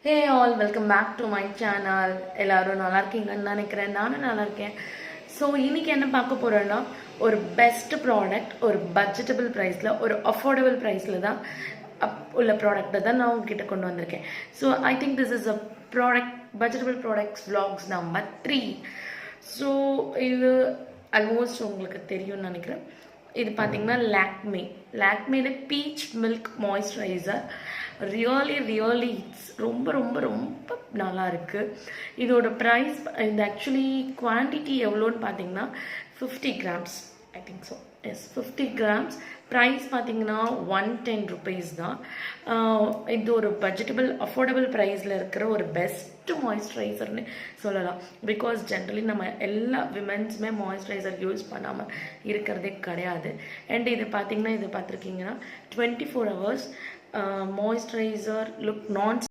Hey all welcome back to my channel. எல்லோரும் நல்லா இருக்கீங்கன்னு நினைக்கிறேன். நானும் நல்லா இருக்கேன். ஸோ இன்றைக்கி என்ன பார்க்க போகிறோன்னா, ஒரு பெஸ்ட் ப்ராடக்ட், ஒரு பட்ஜெட்டபிள் ப்ரைஸில், ஒரு அஃபோர்டபுள் ப்ரைஸில் தான் உள்ள ப்ராடக்ட்டை தான் நான் உங்ககிட்ட கொண்டு வந்திருக்கேன். So I think this is a product budgetable products vlogs number 3. ஸோ இது ஆல்மோஸ்ட் உங்களுக்கு தெரியும்னு நினைக்கிறேன். இது பார்த்தீங்கன்னா லாக்மேல peach milk moisturiser. Really it's ரொம்ப ரொம்ப ரொம்ப நல்லா இருக்குது. இதோட ப்ரைஸ் இந்த ஆக்சுவலி குவான்டிட்டி எவ்வளோன்னு பார்த்தீங்கன்னா 50 grams I think so. Yes, 50 grams. Price பார்த்தீங்கன்னா 110 rupees தான். இது ஒரு பட்ஜெட்டபிள் அஃபோர்டபுள் ப்ரைஸில் இருக்கிற ஒரு பெஸ்ட்டு மாய்ஸ்சரைசர்னு சொல்லலாம். பிகாஸ் ஜென்ரலி நம்ம எல்லா விமென்ஸுமே மாய்ஸ்சரைசர் யூஸ் பண்ணாமல் இருக்கிறதே கிடையாது. அண்ட் இது பார்த்தீங்கன்னா, இது பார்த்துருக்கீங்கன்னா 24 hours மாய்ஸ்சரைசர் லுக் நான்